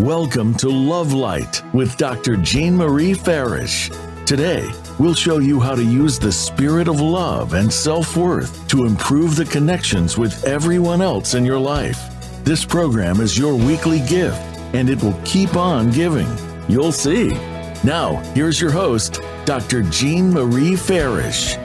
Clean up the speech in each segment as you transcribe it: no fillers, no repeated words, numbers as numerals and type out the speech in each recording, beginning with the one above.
Welcome to Love Light with Dr. Jean Marie Farish. Today, we'll show you how to use the spirit of love and self-worth to improve the connections with everyone else in your life. This program is your weekly gift, and it will keep on giving. You'll see. Now, here's your host, Dr. Jean Marie Farish.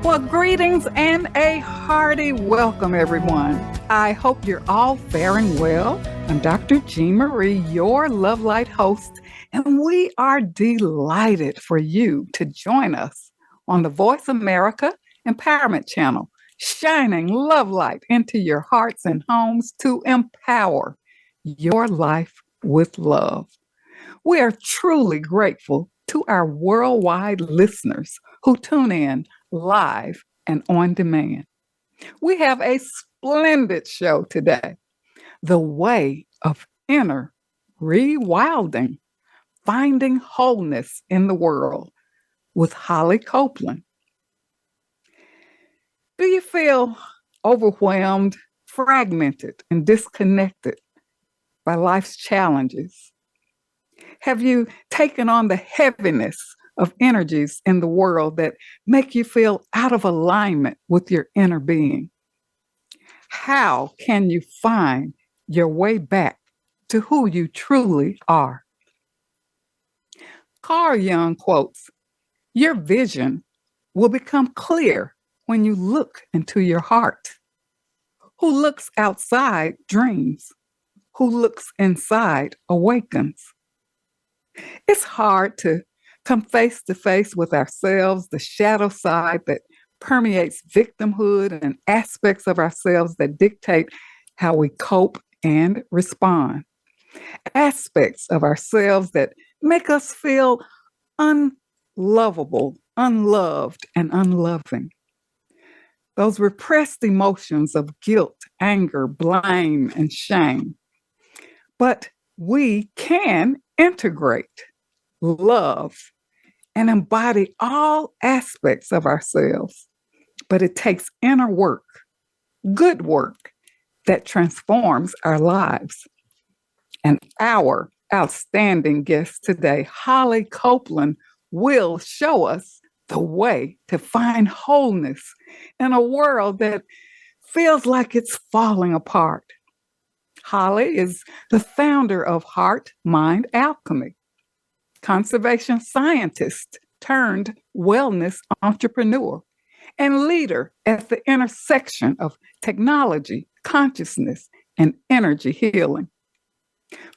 Well, greetings and a hearty welcome, everyone. I hope you're all faring well. I'm Dr. Jean Marie, your Love Light host, and we are delighted for you to join us on the Voice America Empowerment Channel, shining love light into your hearts and homes to empower your life with love. We are truly grateful to our worldwide listeners who tune in live and on demand. We have a splendid show today. The way of inner rewilding, finding wholeness in the world with Holly Copeland. Do you feel overwhelmed, fragmented, and disconnected by life's challenges? Have you taken on the heaviness of energies in the world that make you feel out of alignment with your inner being? How can you find your way back to who you truly are? Carl Jung quotes, "Your vision will become clear when you look into your heart. Who looks outside dreams. Who looks inside awakens." It's hard to come face to face with ourselves, the shadow side that permeates victimhood and aspects of ourselves that dictate how we cope and respond. Aspects of ourselves that make us feel unlovable, unloved, and unloving. Those repressed emotions of guilt, anger, blame, and shame. But we can integrate, love, and embody all aspects of ourselves. But it takes inner work, good work, that transforms our lives. And our outstanding guest today, Holly Copeland, will show us the way to find wholeness in a world that feels like it's falling apart. Holly is the founder of HeartMindAlchemy, conservation scientist turned wellness entrepreneur, and leader at the intersection of technology, consciousness, and energy healing.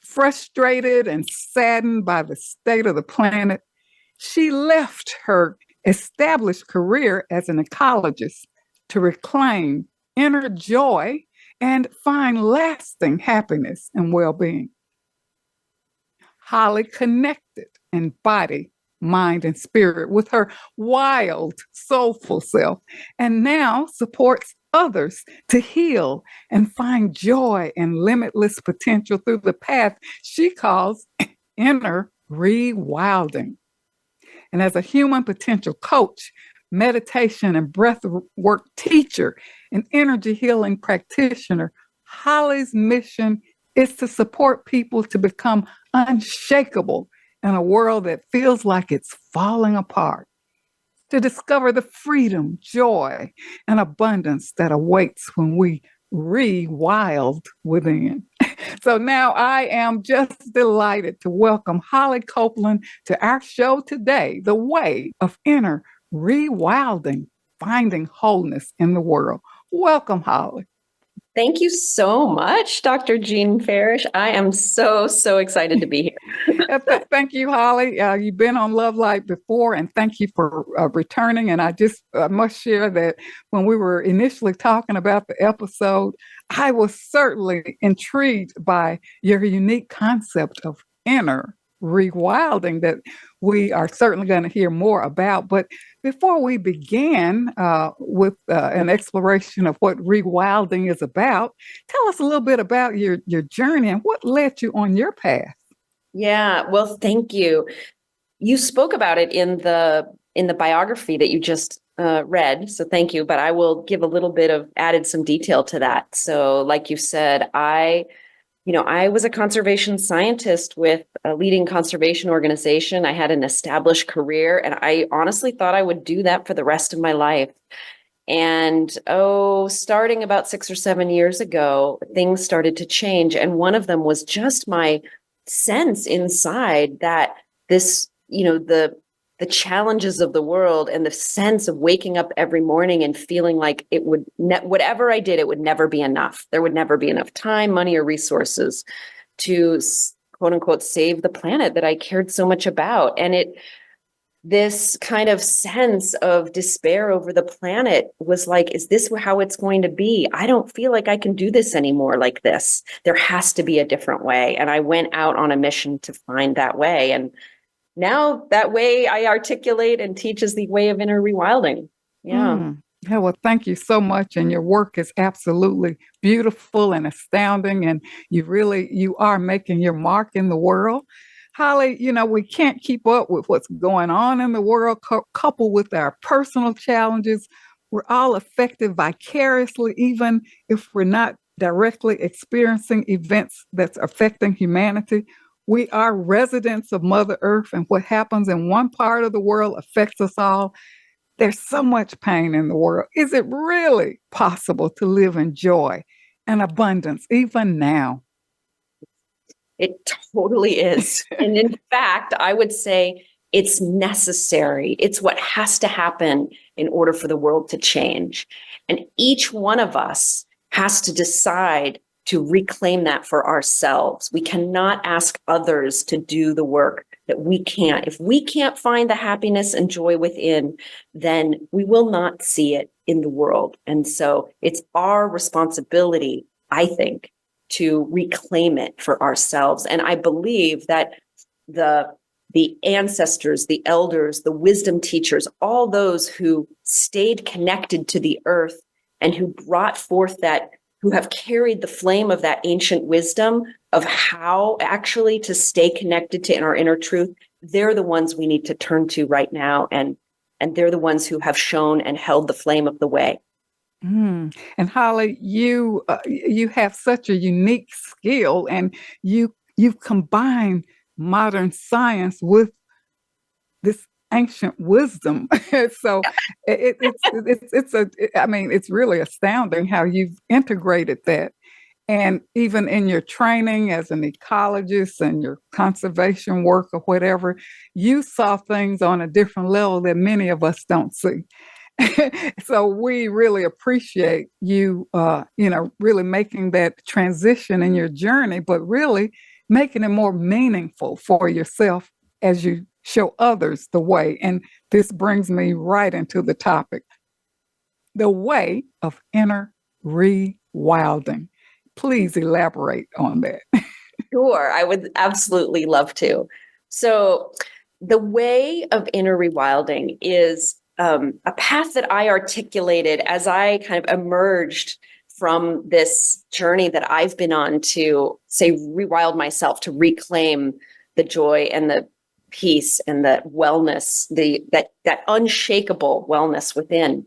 Frustrated and saddened by the state of the planet, she left her established career as an ecologist to reclaim inner joy and find lasting happiness and well-being. Holly connected in body, mind, and spirit with her wild, soulful self, and now supports others to heal and find joy and limitless potential through the path she calls inner rewilding. And as a human potential coach, meditation and breath work teacher, and energy healing practitioner, Holly's mission is to support people to become unshakable in a world that feels like it's falling apart, to discover the freedom, joy, and abundance that awaits when we rewild within. So now I am just delighted to welcome Holly Copeland to our show today, The Way of Inner Rewilding, Finding Wholeness in the World. Welcome, Holly. Thank you so much, Dr. Jean Farish. I am so excited to be here. Thank you, Holly. You've been on Love Light before, and thank you for returning. And I just must share that when we were initially talking about the episode, I was certainly intrigued by your unique concept of inner rewilding that we are certainly going to hear more about. But before we begin with an exploration of what rewilding is about, tell us a little bit about your journey and what led you on your path. Yeah, well, thank you. You spoke about it in the biography that you just read, so thank you. But I will give a little bit of added some detail to that. So, like you said, I I was a conservation scientist with a leading conservation organization. I had an established career, and I honestly thought I would do that for the rest of my life. And starting about 6 or 7 years ago, things started to change. And one of them was just my sense inside that this, the challenges of the world and the sense of waking up every morning and feeling like it would, whatever I did, it would never be enough. There would never be enough time, money, or resources to quote unquote save the planet that I cared so much about. And this kind of sense of despair over the planet was like, is this how it's going to be? I don't feel like I can do this anymore like this. There has to be a different way. And I went out on a mission to find that way. And now that way I articulate and teach is the way of inner rewilding. Yeah. Yeah, well, thank you so much. And your work is absolutely beautiful and astounding. And you are making your mark in the world. Holly, we can't keep up with what's going on in the world, coupled with our personal challenges. We're all affected vicariously, even if we're not directly experiencing events that's affecting humanity. We are residents of Mother Earth, and what happens in one part of the world affects us all. There's so much pain in the world. Is it really possible to live in joy and abundance even now? It totally is. And in fact, I would say it's necessary. It's what has to happen in order for the world to change. And each one of us has to decide to reclaim that for ourselves. We cannot ask others to do the work that we can't. If we can't find the happiness and joy within, then we will not see it in the world. And so it's our responsibility, I think, to reclaim it for ourselves. And I believe that the ancestors, the elders, the wisdom teachers, all those who stayed connected to the earth and who brought forth who have carried the flame of that ancient wisdom of how actually to stay connected to our inner truth, they're the ones we need to turn to right now. And they're the ones who have shown and held the flame of the way. And Holly, you have such a unique skill, and you've combined modern science with this ancient wisdom. So it's really astounding how you've integrated that. And even in your training as an ecologist and your conservation work or whatever, you saw things on a different level that many of us don't see. So we really appreciate you, really making that transition in your journey, but really making it more meaningful for yourself as you show others the way. And this brings me right into the topic, the way of inner rewilding. Please elaborate on that. Sure, I would absolutely love to. So the way of inner rewilding is a path that I articulated as I kind of emerged from this journey that I've been on to, say, rewild myself, to reclaim the joy and the peace and the wellness, that unshakable wellness within.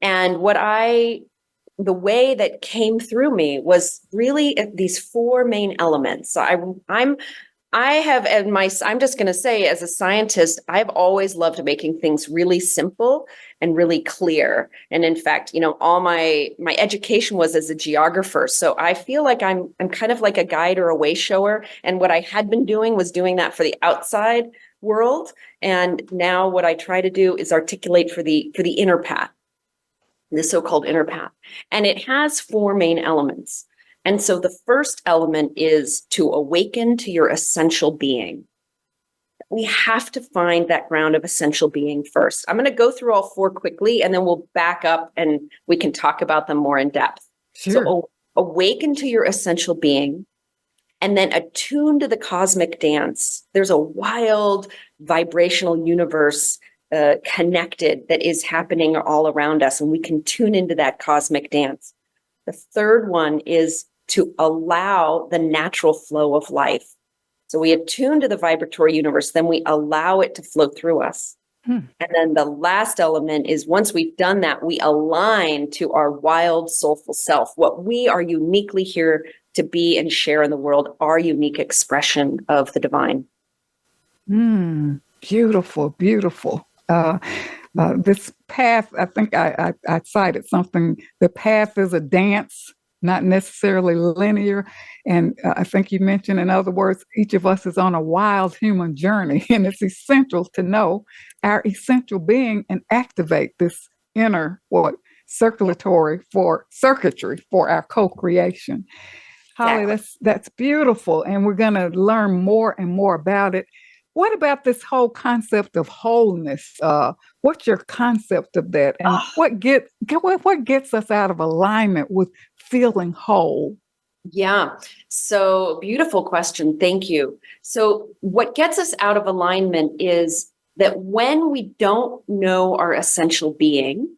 And the way that came through me was really these four main elements. So I'm just going to say, as a scientist, I've always loved making things really simple and really clear. And in fact, all my education was as a geographer. So I feel like I'm kind of like a guide or a way shower. And what I had been doing was doing that for the outside world. And now what I try to do is articulate for the inner path, the so-called inner path. And it has four main elements. And so the first element is to awaken to your essential being. We have to find that ground of essential being first. I'm going to go through all four quickly, and then we'll back up and we can talk about them more in depth. Sure. So awaken to your essential being, and then attune to the cosmic dance. There's a wild vibrational universe connected that is happening all around us, and we can tune into that cosmic dance. The third one is to allow the natural flow of life. So we attune to the vibratory universe, then we allow it to flow through us. And then the last element is, once we've done that, we align to our wild, soulful self, what we are uniquely here to be and share in the world our unique expression of the divine. Beautiful, beautiful. This path, I think I cited something. The path is a dance, not necessarily linear. And I think you mentioned, in other words, each of us is on a wild human journey, and it's essential to know our essential being and activate this inner circuitry for our co-creation. Holly, Exactly. that's beautiful, and we're going to learn more and more about it. What about this whole concept of wholeness? What's your concept of that, and what gets us out of alignment with feeling whole? Yeah. So beautiful question. Thank you. So what gets us out of alignment is that when we don't know our essential being,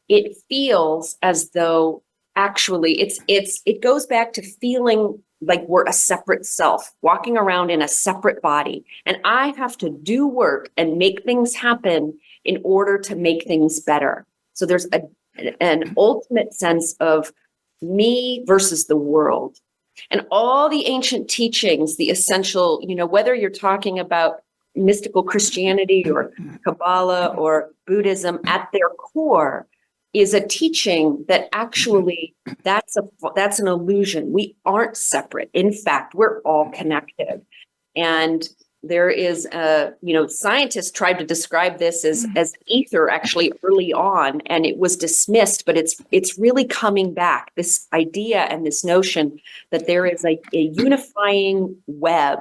it feels as though actually it goes back to feeling like we're a separate self, walking around in a separate body. And I have to do work and make things happen in order to make things better. So there's an ultimate sense of me versus the world. And all the ancient teachings, the essential, whether you're talking about mystical Christianity or Kabbalah or Buddhism, at their core is a teaching that actually that's an illusion. We aren't separate. In fact, we're all connected. And there is scientists tried to describe this as ether actually early on, and it was dismissed, but it's really coming back, this idea and this notion that there is a unifying web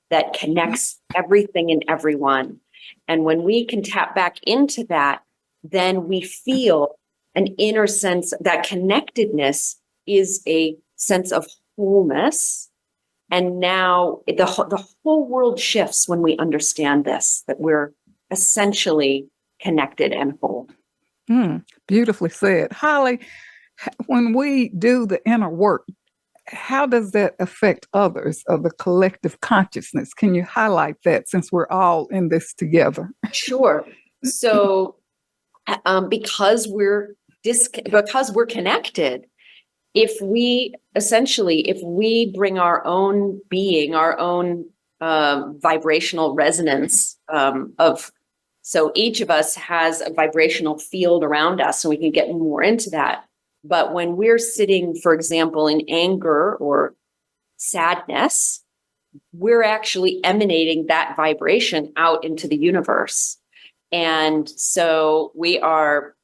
that connects everything and everyone. And when we can tap back into that, then we feel an inner sense that connectedness is a sense of wholeness. And now the whole world shifts when we understand this, that we're essentially connected and whole. Beautifully said. Holly, when we do the inner work, how does that affect others of the collective consciousness? Can you highlight that, since we're all in this together? Sure. So because we're connected, if we bring our own being, our own vibrational resonance so each of us has a vibrational field around us, and we can get more into that. But when we're sitting, for example, in anger or sadness, we're actually emanating that vibration out into the universe. And so we are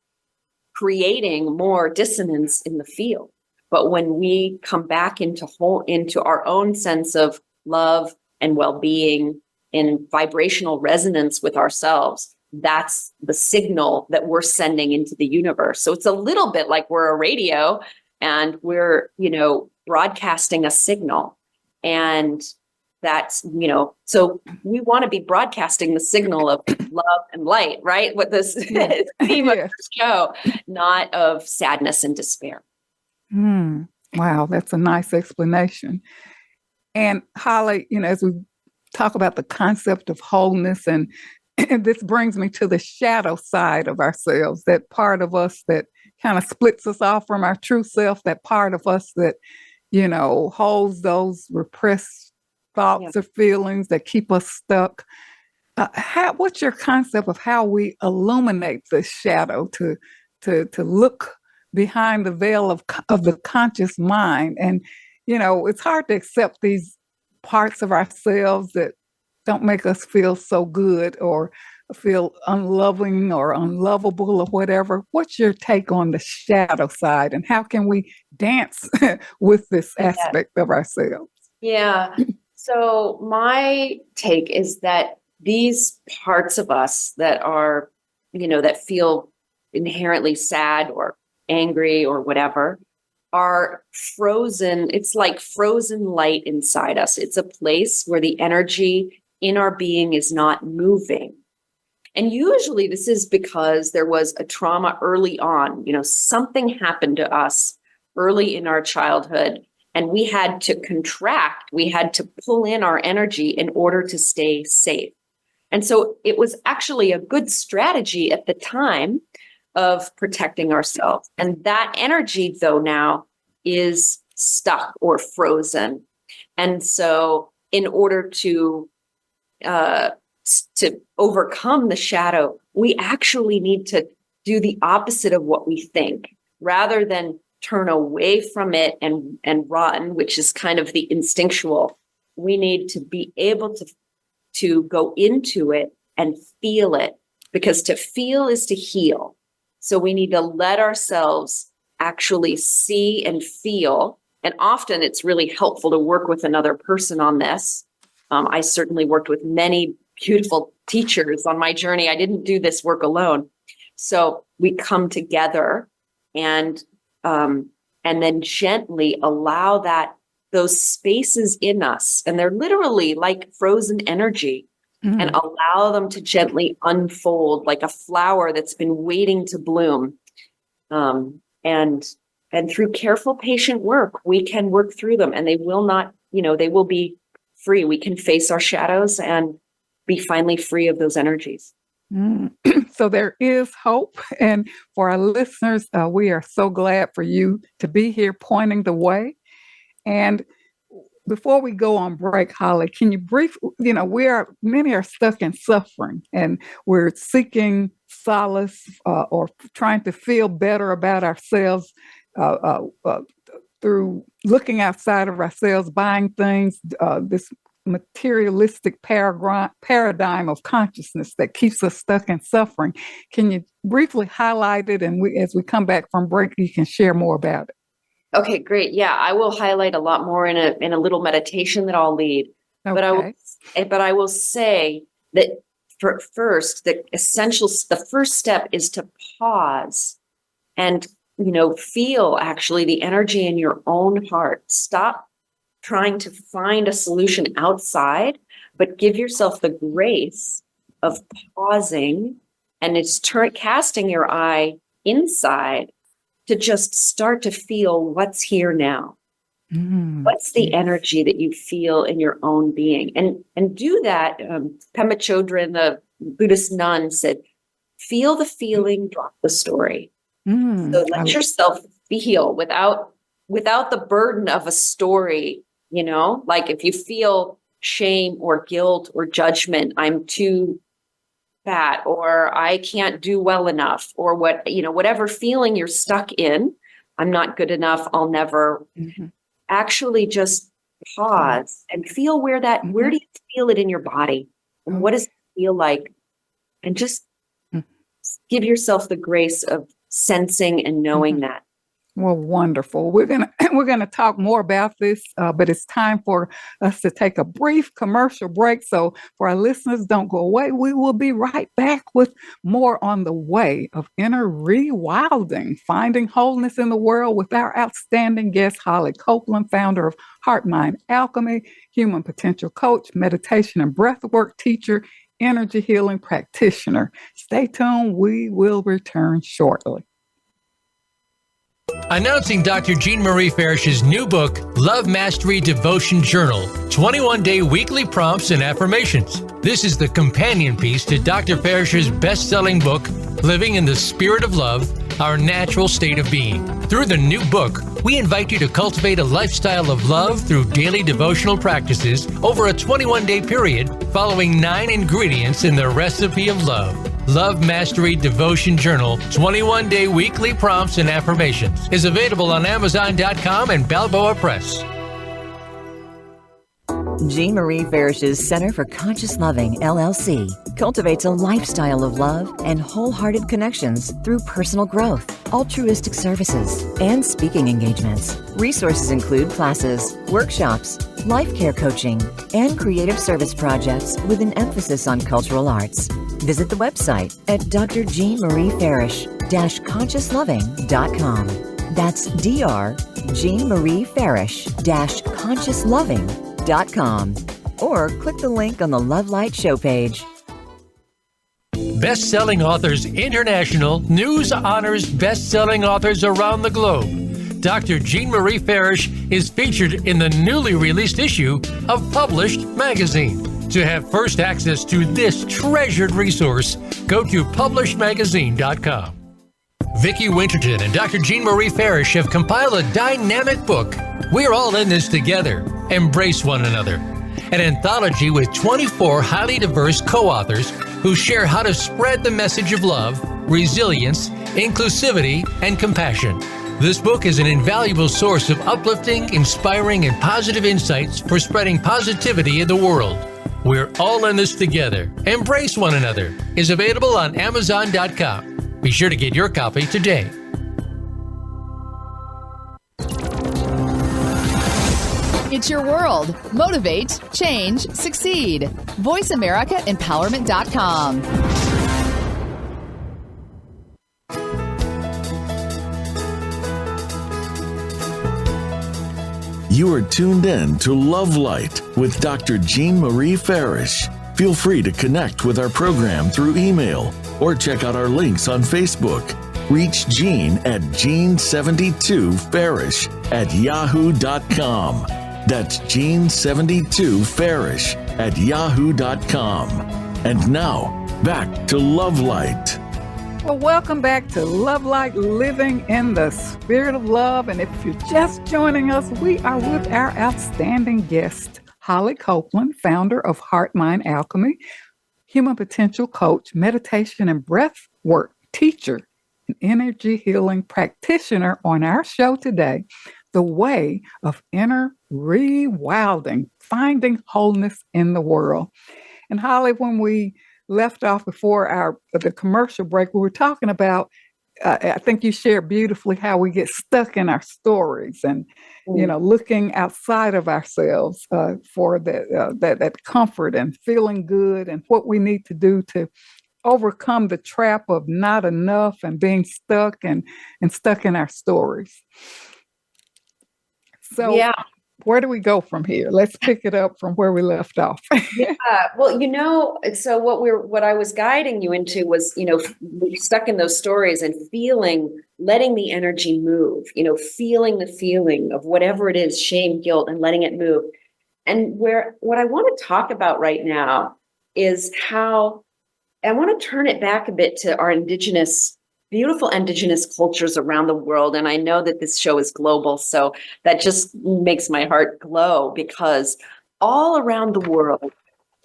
creating more dissonance in the field. But when we come back into our own sense of love and well-being and vibrational resonance with ourselves, that's the signal that we're sending into the universe. So it's a little bit like we're a radio and we're, broadcasting a signal. And that's, so we want to be broadcasting the signal of love and light, right? What this is theme of the show, not of sadness and despair. Wow, that's a nice explanation. And Holly, as we talk about the concept of wholeness, and this brings me to the shadow side of ourselves, that part of us that kind of splits us off from our true self, that part of us that, holds those repressed thoughts or feelings that keep us stuck. What's your concept of how we illuminate the shadow to look behind the veil of the conscious mind? And, it's hard to accept these parts of ourselves that don't make us feel so good or feel unloving or unlovable or whatever. What's your take on the shadow side, and how can we dance with this aspect of ourselves? Yeah. So my take is that these parts of us that are, that feel inherently sad or angry or whatever, are frozen. It's like frozen light inside us. It's a place where the energy in our being is not moving. And usually this is because there was a trauma early on. Something happened to us early in our childhood, and we had to contract. We had to pull in our energy in order to stay safe. And so it was actually a good strategy at the time of protecting ourselves. And that energy, though, now is stuck or frozen. And so in order to overcome the shadow, we actually need to do the opposite of what we think. Rather than turn away from it and run, which is kind of the instinctual, we need to be able to go into it and feel it, because to feel is to heal. So we need to let ourselves actually see and feel. And often it's really helpful to work with another person on this. I certainly worked with many beautiful teachers on my journey. I didn't do this work alone. So we come together and then gently allow those spaces in us, and they're literally like frozen energy, and allow them to gently unfold like a flower that's been waiting to bloom. And through careful, patient work, we can work through them, and they will not, they will be free. We can face our shadows and be finally free of those energies. So there is hope. And for our listeners, we are so glad for you to be here pointing the way. And before we go on break, Holly, can you many are stuck in suffering, and we're seeking solace or trying to feel better about ourselves through looking outside of ourselves, buying things, this materialistic paradigm of consciousness that keeps us stuck in suffering. Can you briefly highlight it? And as we come back from break, you can share more about it. Okay, great. Yeah, I will highlight a lot more in a little meditation that I'll lead. Okay. But I will say that first, the first step is to pause and feel actually the energy in your own heart. Stop trying to find a solution outside, but give yourself the grace of pausing, and it's casting your eye inside to just start to feel what's here now. What's the energy that you feel in your own being? And do that. Pema Chodron, the Buddhist nun, said, feel the feeling, drop the story. So let yourself feel without the burden of a story. Like if you feel shame or guilt or judgment, I'm too fat, or I can't do well enough, or whatever feeling you're stuck in, I'm not good enough, I'll never. Actually just pause and feel where do you feel it in your body? And what does it feel like? And just give yourself the grace of sensing and knowing that. Well, wonderful. We're gonna talk more about this, but it's time for us to take a brief commercial break. So for our listeners, don't go away. We will be right back with more on the way of inner rewilding, finding wholeness in the world, with our outstanding guest, Holly Copeland, founder of HeartMindAlchemy, human potential coach, meditation and breathwork teacher, energy healing practitioner. Stay tuned. We will return shortly. Announcing Dr. Jean Marie Farish's new book, Love Mastery Devotion Journal, 21-day weekly prompts and affirmations. This is the companion piece to Dr. Farish's best-selling book, Living in the Spirit of Love, Our Natural State of Being. Through the new book, we invite you to cultivate a lifestyle of love through daily devotional practices over a 21-day period, following 9 ingredients in the recipe of love. Love Mastery Devotion Journal, 21-day weekly prompts and affirmations, is available on Amazon.com and Balboa Press. Jean Marie Farish's Center for Conscious Loving, LLC, cultivates a lifestyle of love and wholehearted connections through personal growth, altruistic services, and speaking engagements. Resources include classes, workshops, life care coaching, and creative service projects with an emphasis on cultural arts. Visit the website at drjeanmariefarish-consciousloving.com. That's drjeanmariefarish-consciousloving.com, or click the link on the Love Light show page. Best-selling Authors International news honors best-selling authors around the globe. Dr. Jean Marie Farish is featured in the newly released issue of Published magazine. To have first access to this treasured resource, go to publishedmagazine.com. Vicki Winterton and Dr. Jean Marie Farish have compiled a dynamic book. We're all in this together. Embrace one another. An anthology with 24 highly diverse co-authors who share how to spread the message of love, resilience, inclusivity, and compassion. This book is an invaluable source of uplifting, inspiring, and positive insights for spreading positivity in the world. We're all in this together. Embrace one another is available on Amazon.com. Be sure to get your copy today. It's your world. Motivate, change, succeed. VoiceAmericaEmpowerment.com. You are tuned in to Love Light with Dr. Jean Marie Farish. Feel free to connect with our program through email or check out our links on Facebook. Reach Jean at Jean72Farish@yahoo.com. That's Jean72Farish@yahoo.com. And now, back to Love Light. Well, welcome back to Love Light, living in the spirit of love. And if you're just joining us, we are with our outstanding guest, Holly Copeland, founder of HeartMindAlchemy, human potential coach, meditation and breath work teacher, and energy healing practitioner on our show today, The Way of Inner Rewilding, Finding Wholeness in the World. And Holly, when we left off before the commercial break, we were talking about, I think you shared beautifully how we get stuck in our stories and, looking outside of ourselves for that comfort and feeling good and what we need to do to overcome the trap of not enough and being stuck and stuck in our stories. So where do we go from here? Let's pick it up from where we left off. Well, so what I was guiding you into was, you're stuck in those stories and letting the energy move, feeling the feeling of whatever it is, shame, guilt, and letting it move. And what I want to talk about right now is how I want to turn it back a bit to our beautiful indigenous cultures around the world. And I know that this show is global, so that just makes my heart glow, because all around the world,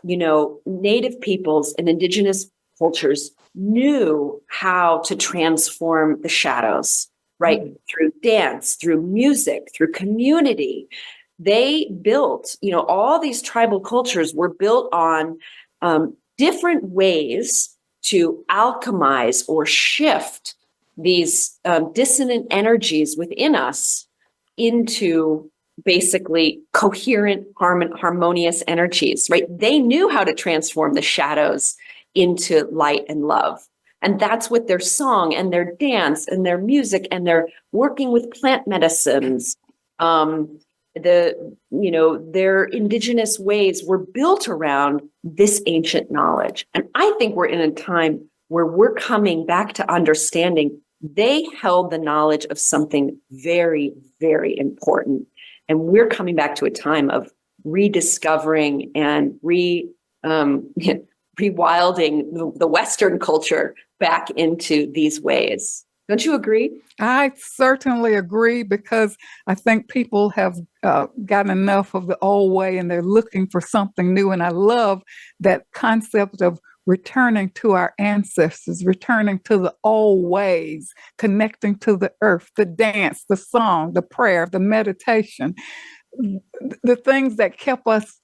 Native peoples and indigenous cultures knew how to transform the shadows, right? Mm-hmm. Through dance, through music, through community. They built, all these tribal cultures were built on different ways to alchemize or shift these dissonant energies within us into basically coherent, harmonious energies, right? They knew how to transform the shadows into light and love. And that's what their song and their dance and their music and their working with plant medicines, their indigenous ways were built around this ancient knowledge. And I think we're in a time where we're coming back to understanding they held the knowledge of something very, very important. And we're coming back to a time of rediscovering and rewilding the Western culture back into these ways. Don't you agree? I certainly agree, because I think people have gotten enough of the old way and they're looking for something new. And I love that concept of returning to our ancestors, returning to the old ways, connecting to the earth, the dance, the song, the prayer, the meditation, the things that kept us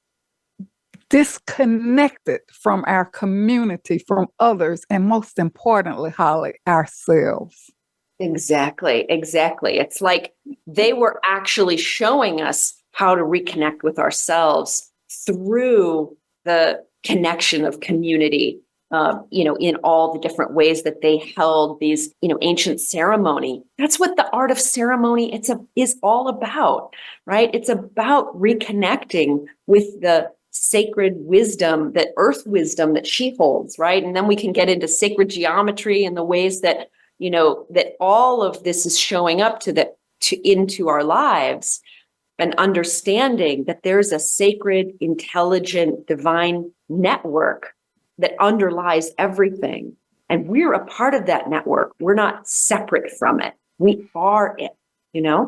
disconnected from our community, from others, and most importantly, Holly, ourselves. Exactly. It's like they were actually showing us how to reconnect with ourselves through the connection of community, in all the different ways that they held these, ancient ceremony. That's what the art of ceremony is all about, right? It's about reconnecting with the sacred wisdom, that earth wisdom that she holds, right? And then we can get into sacred geometry and the ways that, that all of this is showing up into our lives, and understanding that there's a sacred, intelligent, divine network that underlies everything. And we're a part of that network. We're not separate from it. We are it, you know?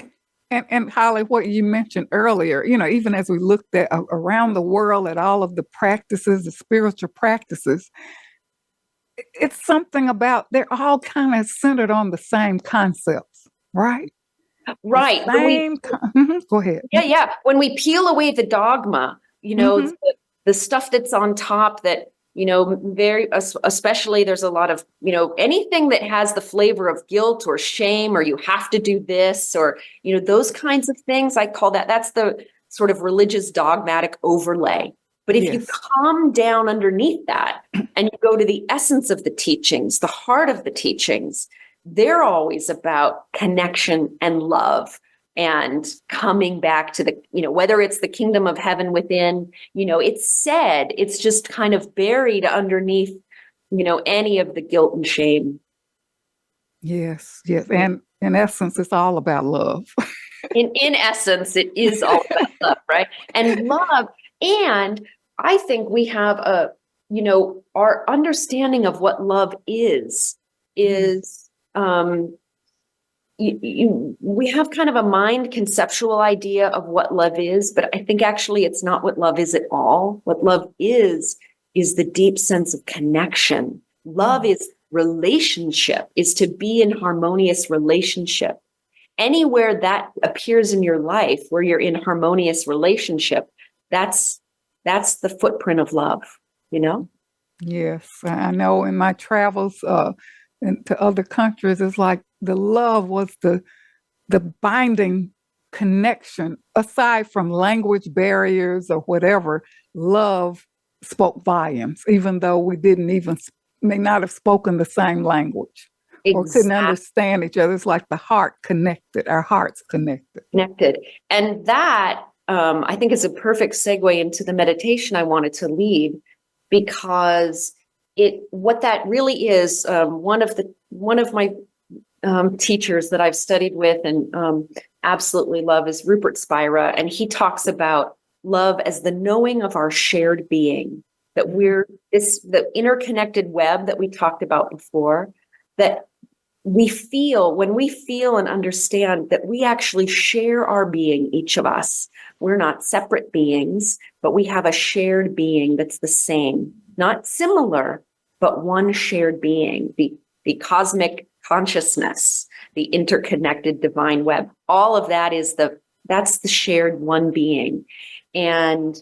And Holly, what you mentioned earlier, even as we looked at around the world at all of the practices, the spiritual practices, it's something about they're all kind of centered on the same concepts, right? Right. Go ahead. Yeah. When we peel away the dogma, the stuff that's on top that, especially there's a lot of, anything that has the flavor of guilt or shame, or you have to do this, or, those kinds of things. I call that's the sort of religious dogmatic overlay. But if you calm down underneath that and you go to the essence of the teachings, the heart of the teachings, they're always about connection and love and coming back to the, whether it's the kingdom of heaven within, it's said, it's just kind of buried underneath, any of the guilt and shame. Yes. And in essence, it's all about love. In essence, it is all about love, right? And love. And I think we have our understanding of what love is, we have kind of a mind conceptual idea of what love is, but I think actually it's not what love is at all. What love is the deep sense of connection. Love is relationship, is to be in harmonious relationship. Anywhere that appears in your life where you're in harmonious relationship, that's the footprint of love, Yes, I know in my travels into other countries, it's like the love was the binding connection. Aside from language barriers or whatever, love spoke volumes, even though we may not have spoken the same language. Or couldn't understand each other. It's like the heart connected, our hearts connected. And that, I think, is a perfect segue into the meditation I wanted to lead, because what that really is, one of my teachers that I've studied with and absolutely love is Rupert Spira, and he talks about love as the knowing of our shared being, that we're the interconnected web that we talked about before, that when we feel and understand that we actually share our being, each of us. We're not separate beings, but we have a shared being that's the same, not similar, but one shared being, the cosmic consciousness, the interconnected divine web. All of that that's the shared one being. And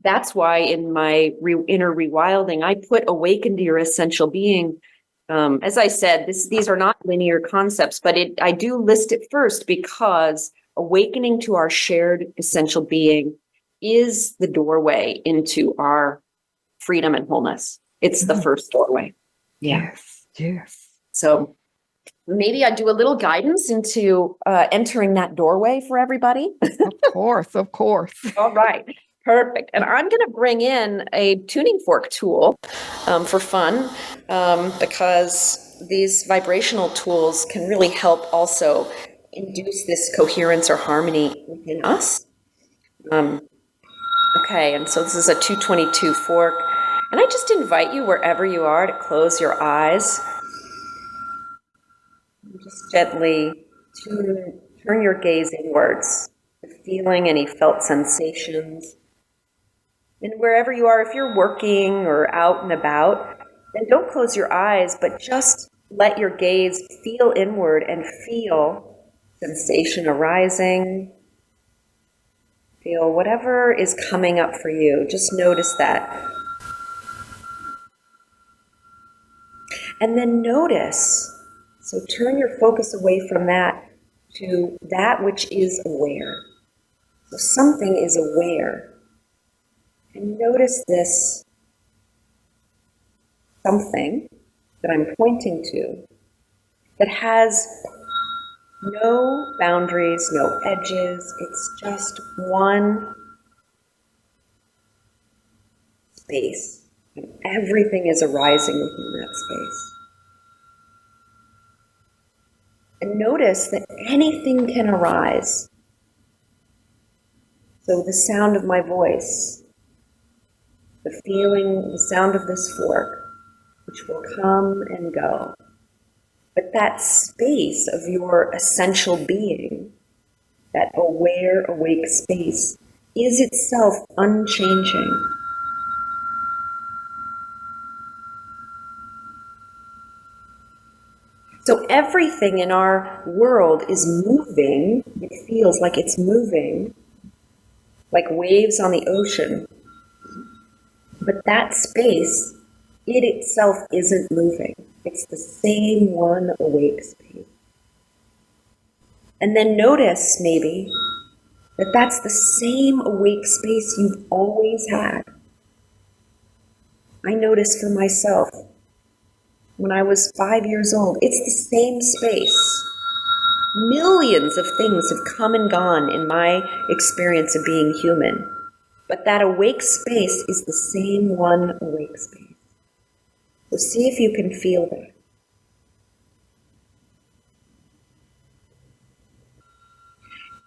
that's why in my inner rewilding, I put awaken to your essential being. As I said, these are not linear concepts, but I do list it first because awakening to our shared essential being is the doorway into our freedom and wholeness. It's the first doorway. Yeah. Yes. So maybe I do a little guidance into entering that doorway for everybody. Of course. All right. Perfect. And I'm going to bring in a tuning fork tool for fun because these vibrational tools can really help also induce this coherence or harmony within us. Okay, and so this is a 222 fork. And I just invite you wherever you are to close your eyes. Just gently turn your gaze inwards, feeling any felt sensations. And wherever you are, if you're working or out and about, then don't close your eyes, but just let your gaze feel inward and feel sensation arising. Feel whatever is coming up for you. Just notice that. And then notice, so turn your focus away from that to that which is aware. So something is aware. And notice this something that I'm pointing to that has no boundaries, no edges. It's just one space. And everything is arising within that space. And notice that anything can arise. So the sound of my voice, the feeling, the sound of this fork, which will come and go. But that space of your essential being, that aware, awake space, is itself unchanging. So everything in our world is moving. It feels like it's moving, like waves on the ocean. But that space, it itself isn't moving. It's the same one awake space. And then notice maybe that that's the same awake space you've always had. I noticed for myself, when I was 5 years old, it's the same space. Millions of things have come and gone in my experience of being human. But that awake space is the same one awake space. So see if you can feel that.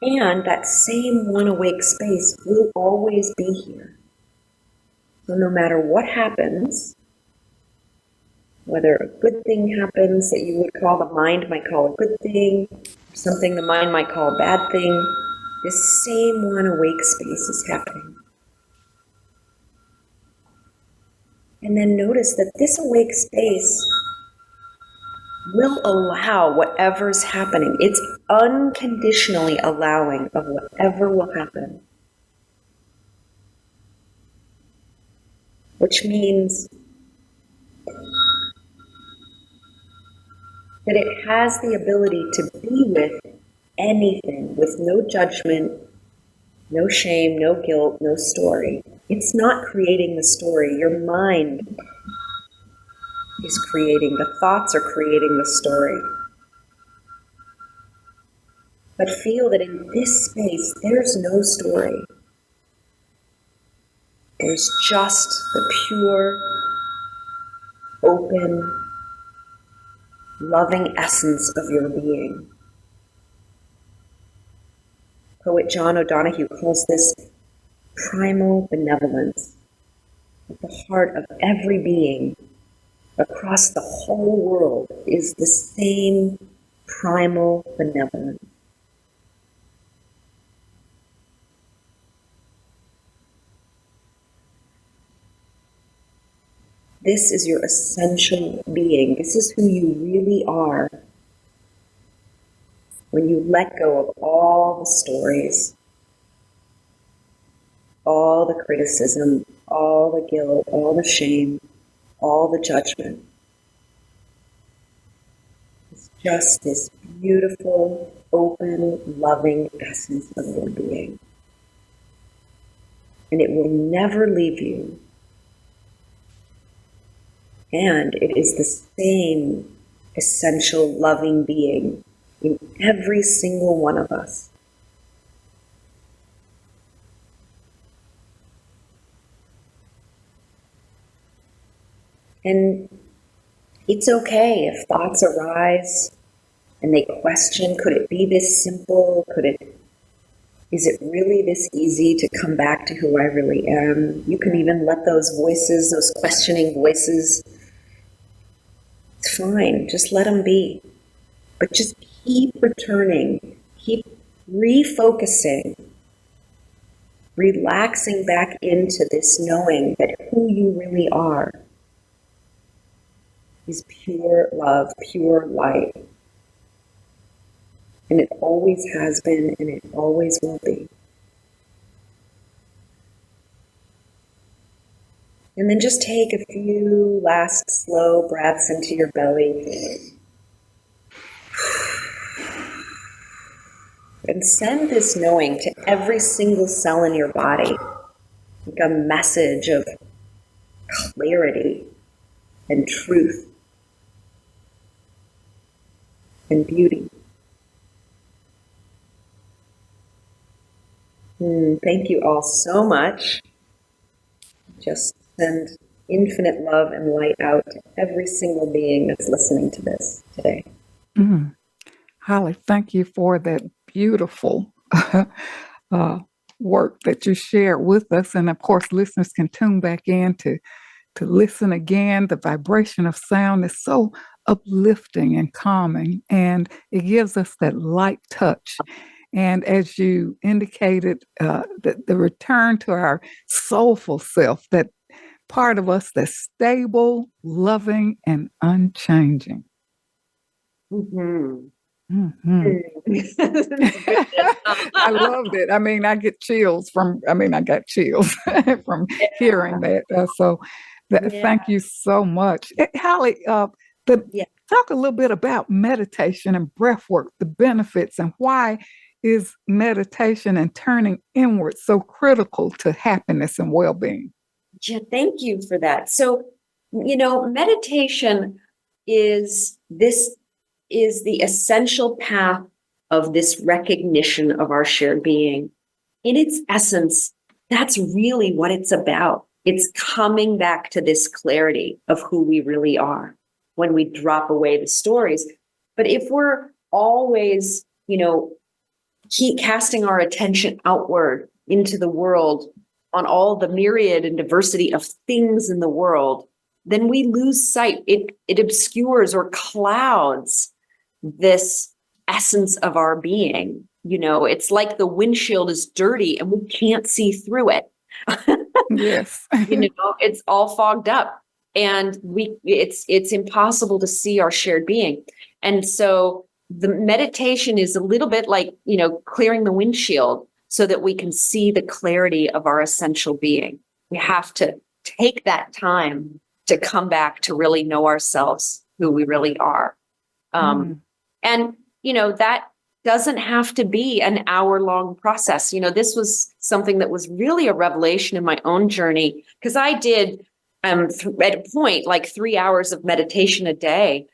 And that same one awake space will always be here. So no matter what happens, whether a good thing happens that you would call, the mind might call a good thing, something the mind might call a bad thing, this same one awake space is happening. And then notice that this awake space will allow whatever's happening. It's unconditionally allowing of whatever will happen. Which means that it has the ability to be with anything, with no judgment, no shame, no guilt, no story. It's not creating the story. Your mind is creating, the thoughts are creating the story. But feel that in this space, there's no story. There's just the pure, open, loving essence of your being. Poet John O'Donohue calls this primal benevolence. At the heart of every being across the whole world is the same primal benevolence. This is your essential being. This is who you really are. When you let go of all the stories, all the criticism, all the guilt, all the shame, all the judgment. It's just this beautiful, open, loving essence of your being. And it will never leave you. And it is the same essential, loving being in every single one of us. And it's okay if thoughts arise and they question, could it be this simple? Is it really this easy to come back to who I really am? You can even let those voices, those questioning voices, it's fine, just let them be. But just keep returning, keep refocusing, relaxing back into this knowing that who you really are is pure love, pure light. And it always has been, and it always will be. And then just take a few last slow breaths into your belly. And send this knowing to every single cell in your body, like a message of clarity and truth and beauty. Thank you all so much. Just send infinite love and light out to every single being that's listening to this today. Holly, thank you for that beautiful work that you shared with us. And of course, listeners can tune back in to to listen again. The vibration of sound is so uplifting and calming, and it gives us that light touch. And as you indicated, the return to our soulful self, that part of us that's stable, loving, and unchanging. Mm-hmm. Mm-hmm. I loved it. I mean, I got chills from hearing that. Thank you so much. Holly, talk a little bit about meditation and breath work, the benefits, and why is meditation and turning inward so critical to happiness and well-being? Yeah, thank you for that. So, meditation is the essential path of this recognition of our shared being. In its essence, that's really what it's about. It's coming back to this clarity of who we really are when we drop away the stories. But if we're always, keep casting our attention outward into the world on all the myriad and diversity of things in the world, then we lose sight. It obscures or clouds this essence of our being. It's like the windshield is dirty and we can't see through it. Yes. It's all fogged up, and it's impossible to see our shared being. And so the meditation is a little bit like, clearing the windshield so that we can see the clarity of our essential being. We have to take that time to come back to really know ourselves, who we really are. And, that doesn't have to be an hour-long process. This was something that was really a revelation in my own journey, because I did, at a point, like 3 hours of meditation a day,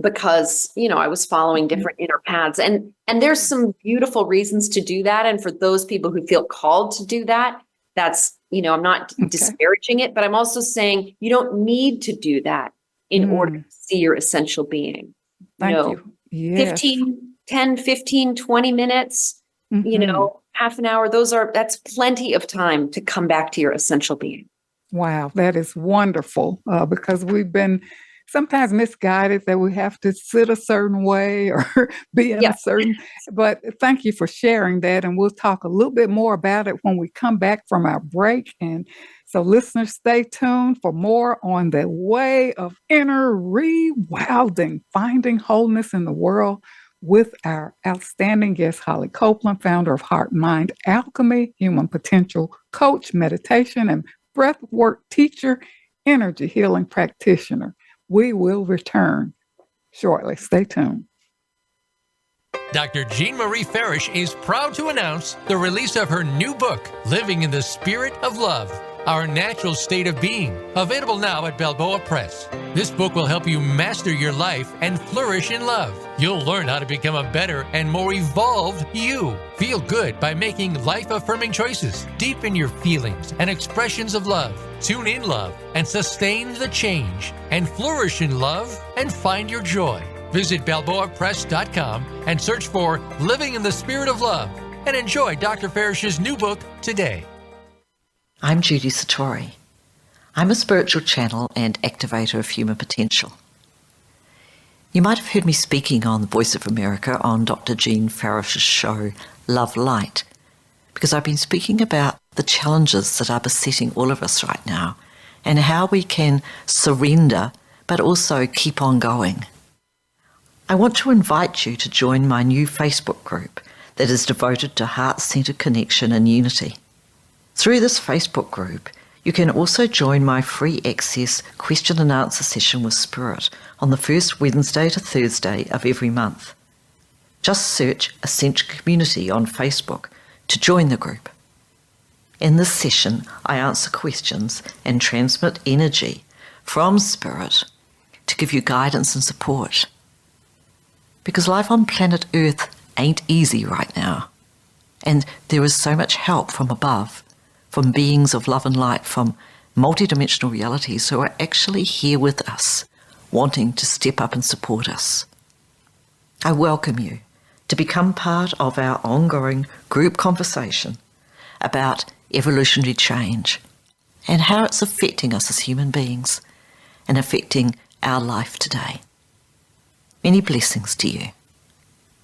because, I was following different inner paths. And there's some beautiful reasons to do that. And for those people who feel called to do that, that's, I'm not disparaging it, but I'm also saying you don't need to do that in order to see your essential being. Thank you. Yes. 10, 15, 20 minutes, half an hour, that's plenty of time to come back to your essential being. Wow, that is wonderful, because we've been sometimes misguided that we have to sit a certain way or be in a certain, but thank you for sharing that. And we'll talk a little bit more about it when we come back from our break. And so listeners, stay tuned for more on the way of inner rewilding, finding wholeness in the world, with our outstanding guest, Holly Copeland, founder of HeartMindAlchemy, human potential coach, meditation and breathwork teacher, energy healing practitioner. We will return shortly. Stay tuned. Dr. Jean Marie Farish is proud to announce the release of her new book, Living in the Spirit of Love, Our Natural State of Being, available now at Balboa Press. This book will help you master your life and flourish in love. You'll learn how to become a better and more evolved you. Feel good by making life-affirming choices. Deepen your feelings and expressions of love. Tune in love and sustain the change. And flourish in love and find your joy. Visit BalboaPress.com and search for Living in the Spirit of Love and enjoy Dr. Farish's new book today. I'm Judy Satori. I'm a spiritual channel and activator of human potential. You might have heard me speaking on the Voice of America on Dr. Jean Farish's show, Love Light, because I've been speaking about the challenges that are besetting all of us right now and how we can surrender but also keep on going. I want to invite you to join my new Facebook group that is devoted to heart-centered connection and unity. Through this Facebook group, you can also join my free access question and answer session with Spirit on the first Wednesday to Thursday of every month. Just search Ascension Community on Facebook to join the group. In this session, I answer questions and transmit energy from Spirit to give you guidance and support. Because life on planet Earth ain't easy right now. And there is so much help from above, from beings of love and light, from multidimensional realities who are actually here with us, wanting to step up and support us. I welcome you to become part of our ongoing group conversation about evolutionary change, and how it's affecting us as human beings and affecting our life today. Many blessings to you.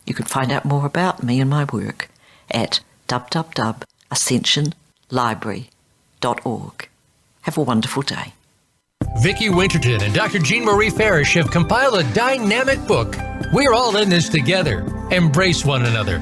You can find out more about me and my work at www.ascensionlibrary.org. Have a wonderful day. Vicki Winterton and Dr. Jean Marie Farish have compiled a dynamic book, We're All in This Together, Embrace One Another,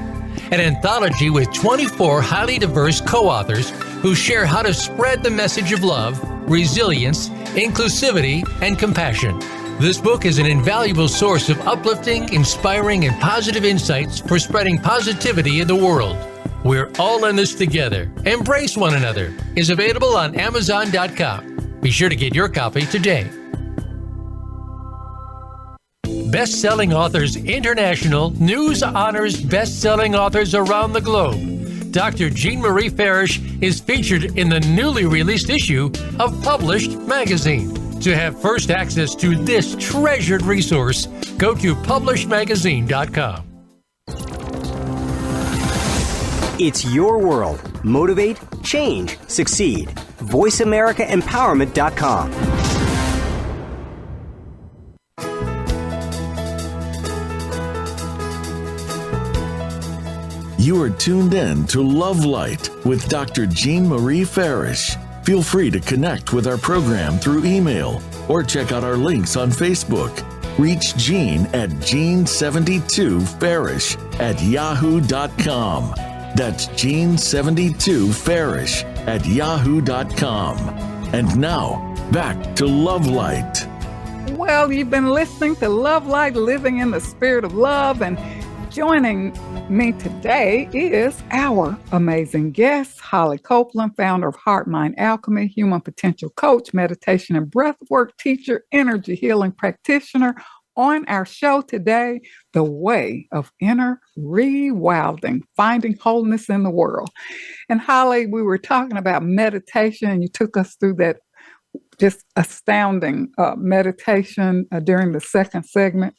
an anthology with 24 highly diverse co-authors who share how to spread the message of love, resilience, inclusivity, and compassion. This book is an invaluable source of uplifting, inspiring, and positive insights for spreading positivity in the world. We're All in This Together, Embrace One Another is available on Amazon.com. Be sure to get your copy today. Best-selling Authors International news honors best-selling authors around the globe. Dr. Jean Marie Farish is featured in the newly released issue of Published magazine. To have first access to this treasured resource, go to publishedmagazine.com. It's your world. Motivate, change, succeed. VoiceAmericaEmpowerment.com. You are tuned in to Love Light with Dr. Jean Marie Farish. Feel free to connect with our program through email or check out our links on Facebook. Reach Jean at Jean72Farish@yahoo.com. That's Jean72Farish@yahoo.com. And now, back to Love Light. Well, you've been listening to Love Light, Living in the Spirit of Love, and joining me today is our amazing guest, Holly Copeland, founder of HeartMindAlchemy, human potential coach, meditation and breathwork teacher, energy healing practitioner. On our show today, The Way of Inner Rewilding, Finding Wholeness in the World. And Holly, we were talking about meditation, and you took us through that just astounding meditation during the second segment.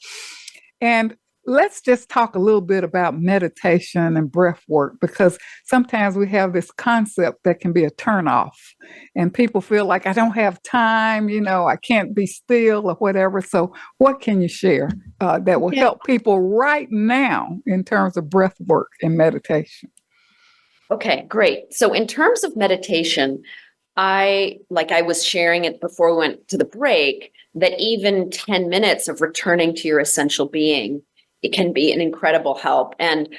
And let's just talk a little bit about meditation and breath work, because sometimes we have this concept that can be a turnoff and people feel like, I don't have time, I can't be still or whatever. So what can you share that will help people right now in terms of breath work and meditation? Okay, great. So in terms of meditation, I was sharing it before we went to the break, that even 10 minutes of returning to your essential being, it can be an incredible help. And,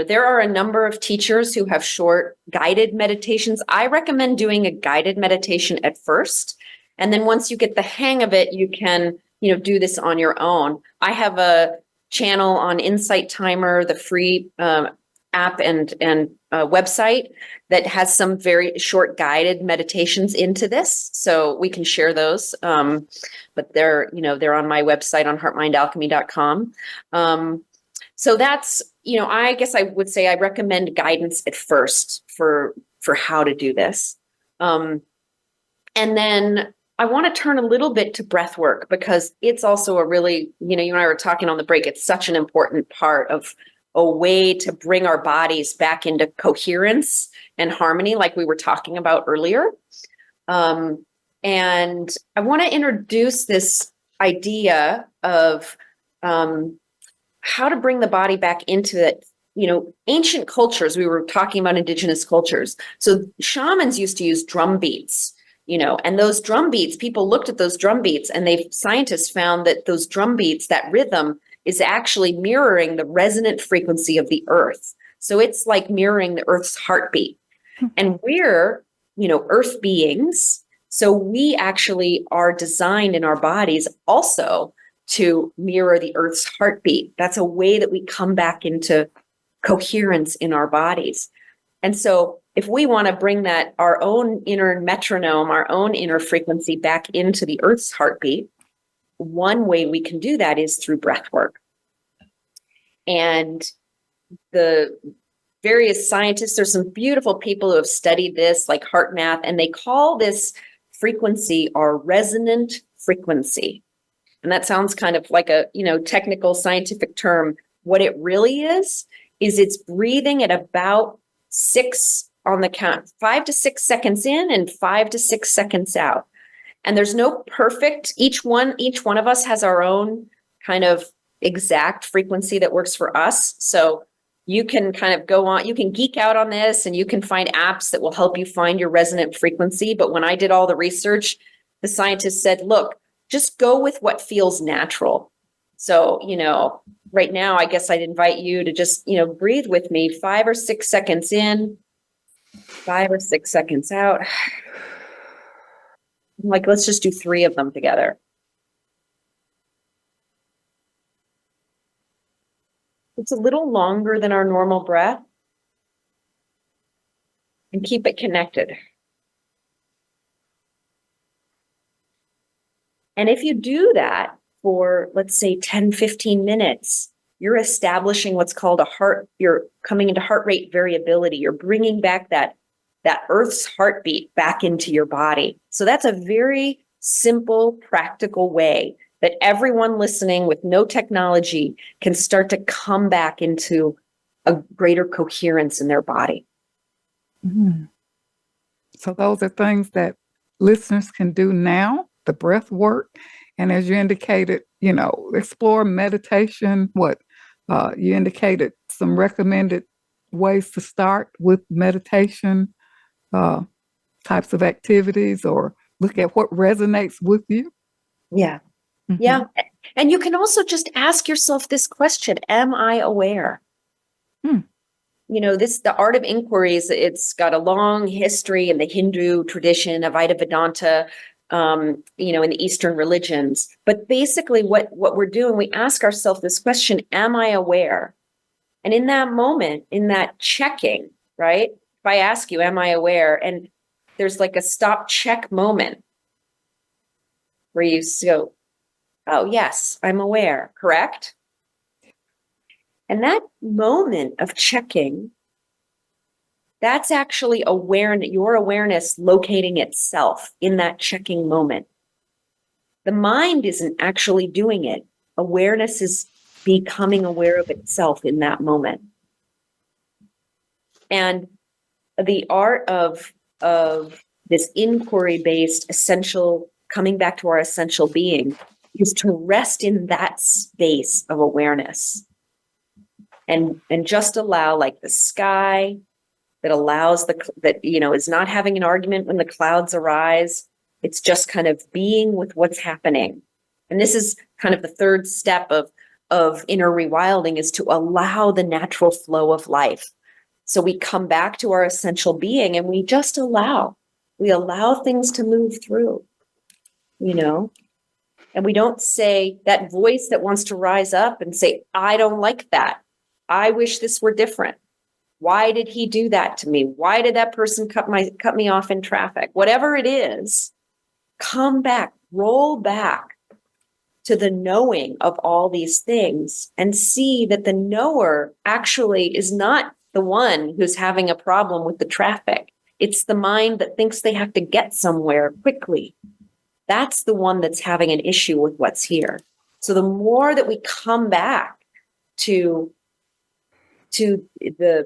there are a number of teachers who have short guided meditations. I recommend doing a guided meditation at first. And then once you get the hang of it, you can, do this on your own. I have a channel on Insight Timer, the free app and website that has some very short guided meditations into this. So we can share those. But they're on my website on HeartMindAlchemy.com. So that's, I guess I would say I recommend guidance at first for how to do this. And then I want to turn a little bit to breath work, because it's also a really, you and I were talking on the break, it's such an important part of a way to bring our bodies back into coherence and harmony, like we were talking about earlier. And I want to introduce this idea of how to bring the body back into it. Ancient cultures, we were talking about indigenous cultures. So shamans used to use drum beats, and those drum beats, people looked at those drum beats, and scientists found that those drum beats, that rhythm, is actually mirroring the resonant frequency of the earth. So it's like mirroring the earth's heartbeat. And we're, earth beings. So we actually are designed in our bodies also to mirror the earth's heartbeat. That's a way that we come back into coherence in our bodies. And so if we want to bring that, our own inner metronome, our own inner frequency back into the earth's heartbeat, one way we can do that is through breath work. And the various scientists, there's some beautiful people who have studied this, like heart math, and they call this frequency our resonant frequency. And that sounds kind of like a, technical scientific term. What it really is it's breathing at about 6 on the count, 5 to 6 seconds in and 5 to 6 seconds out. And there's no perfect, each one of us has our own kind of exact frequency that works for us. So you can kind of go on, you can geek out on this and you can find apps that will help you find your resonant frequency. But when I did all the research, the scientists said, look, just go with what feels natural. So, right now, I guess I'd invite you to just, breathe with me 5 or 6 seconds in, 5 or 6 seconds out. Like, let's just do 3 of them together. It's a little longer than our normal breath. And keep it connected. And if you do that for, let's say, 10, 15 minutes, you're establishing what's called you're coming into heart rate variability. You're bringing back that Earth's heartbeat back into your body. So that's a very simple, practical way that everyone listening with no technology can start to come back into a greater coherence in their body. Mm-hmm. So those are things that listeners can do now, the breath work. And as you indicated, explore meditation. You indicated some recommended ways to start with meditation, types of activities, or look at what resonates with you. Yeah. Mm-hmm. Yeah. And you can also just ask yourself this question: am I aware? The art of inquiries, it's got a long history in the Hindu tradition, Advaita Vedanta, in the Eastern religions. But basically what we're doing, we ask ourselves this question: am I aware? And in that moment, in that checking, right? If I ask you, am I aware? And there's like a stop check moment where you go, oh, yes, I'm aware, correct? And that moment of checking, that's actually your awareness locating itself in that checking moment. The mind isn't actually doing it. Awareness is becoming aware of itself in that moment. And the art of this inquiry-based essential, coming back to our essential being, is to rest in that space of awareness and just allow, like the sky that allows is not having an argument when the clouds arise. It's just kind of being with what's happening. And this is kind of the third step of inner rewilding, is to allow the natural flow of life. So we come back to our essential being and we just allow things to move through, and we don't say that voice that wants to rise up and say, I don't like that. I wish this were different. Why did he do that to me? Why did that person cut me off in traffic? Whatever it is, come back, roll back to the knowing of all these things and see that the knower actually is not the one who's having a problem with the traffic. It's the mind that thinks they have to get somewhere quickly. That's the one that's having an issue with what's here. So the more that we come back to the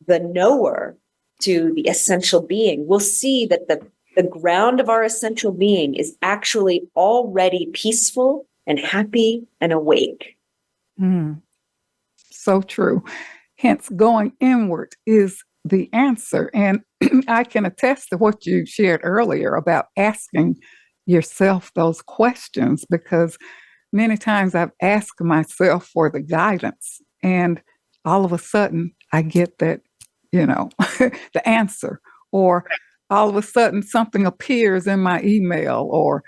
knower, to the essential being, we'll see that the ground of our essential being is actually already peaceful and happy and awake. So true. Hence, going inward is the answer. And I can attest to what you shared earlier about asking yourself those questions, because many times I've asked myself for the guidance, and all of a sudden I get that, the answer, or all of a sudden something appears in my email, or,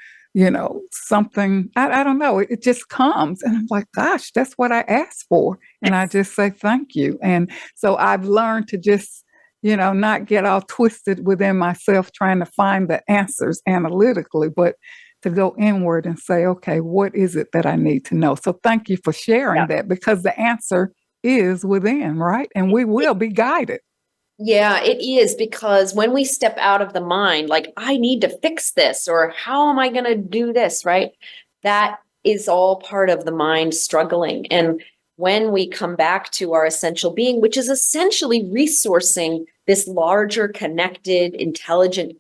something, I don't know, it just comes. And I'm like, gosh, that's what I asked for. And I just say, thank you. And so I've learned to just, not get all twisted within myself trying to find the answers analytically, but to go inward and say, okay, what is it that I need to know? So thank you for sharing that, because the answer is within, right? And we will be guided. Yeah, it is, because when we step out of the mind, like, I need to fix this, or how am I going to do this, right? That is all part of the mind struggling. And when we come back to our essential being, which is essentially resourcing this larger, connected, intelligent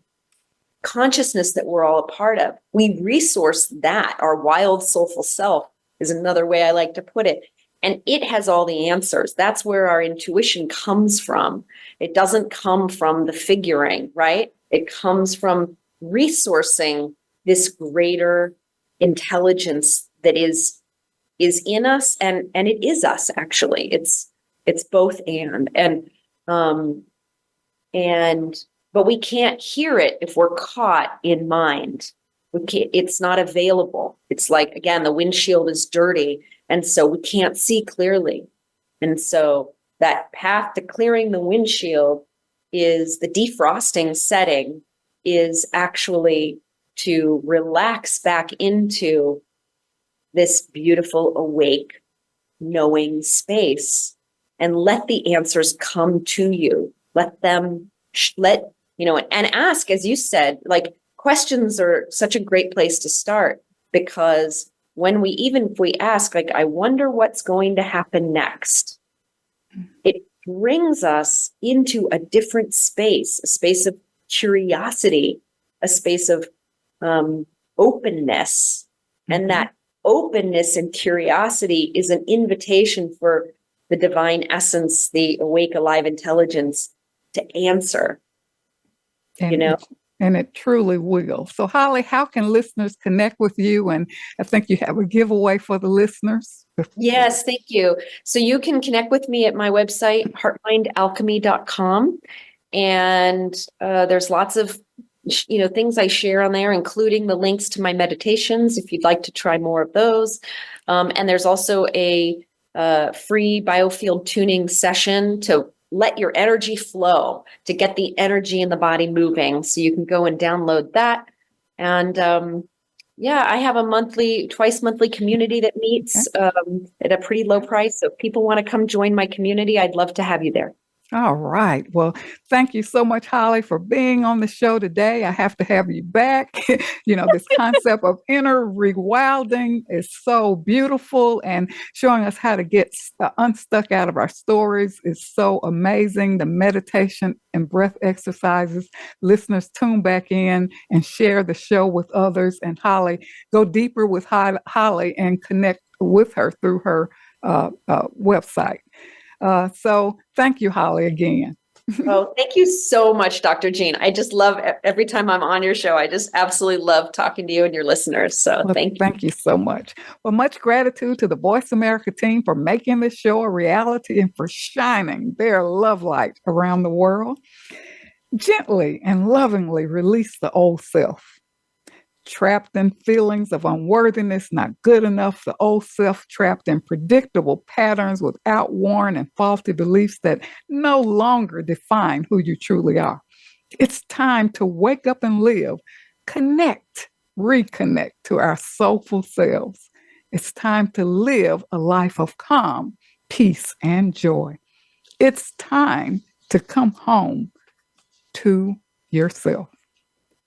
consciousness that we're all a part of. We resource that. Our wild, soulful self is another way I like to put it. And it has all the answers. That's where our intuition comes from. It doesn't come from the figuring, right? It comes from resourcing this greater intelligence that is in us, and it is us, actually. It's both but we can't hear it if we're caught in mind. It's not available. It's like, again, the windshield is dirty, and so we can't see clearly. And so that path to clearing the windshield is the defrosting setting, is actually to relax back into this beautiful, awake, knowing space and let the answers come to you. Let them, and ask, as you said, like, questions are such a great place to start, because if we ask, like, I wonder what's going to happen next, it brings us into a different space, a space of curiosity, a space of openness. And that openness and curiosity is an invitation for the divine essence, the awake, alive intelligence, to answer. And it truly will. So, Holly, how can listeners connect with you? And I think you have a giveaway for the listeners. Yes, thank you. So you can connect with me at my website, HeartMindAlchemy.com. And there's lots of things I share on there, including the links to my meditations, if you'd like to try more of those. And there's also a free biofield tuning session to let your energy flow, to get the energy in the body moving. So you can go and download that. And I have a twice monthly community that meets at a pretty low price. So if people want to come join my community, I'd love to have you there. All right. Well, thank you so much, Holly, for being on the show today. I have to have you back. This concept of inner rewilding is so beautiful, and showing us how to get unstuck out of our stories is so amazing. The meditation and breath exercises. Listeners, tune back in and share the show with others. And Holly, go deeper with Holly and connect with her through her website. So thank you, Holly, again. Oh, thank you so much, Dr. Jean. I just love every time I'm on your show. I just absolutely love talking to you and your listeners. So thank you. Thank you so much. Well, much gratitude to the Voice America team for making this show a reality and for shining their love light around the world. Gently and lovingly release the old self. Trapped in feelings of unworthiness, not good enough, the old self trapped in predictable patterns with outworn and faulty beliefs that no longer define who you truly are. It's time to wake up and live, reconnect to our soulful selves. It's time to live a life of calm, peace, and joy. It's time to come home to yourself.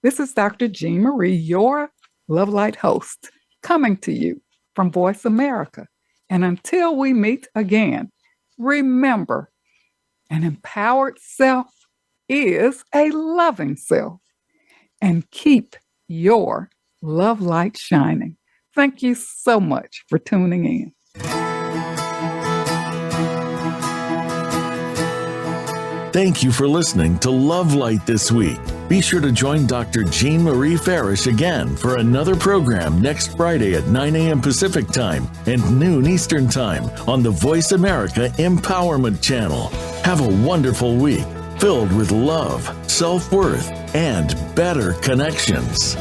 This is Dr. Jean Marie, your Love Light host, coming to you from Voice America. And until we meet again, remember, an empowered self is a loving self. And keep your love light shining. Thank you so much for tuning in. Thank you for listening to Love Light this week. Be sure to join Dr. Jean Marie Farish again for another program next Friday at 9 a.m. Pacific Time and noon Eastern Time on the Voice America Empowerment Channel. Have a wonderful week filled with love, self-worth, and better connections.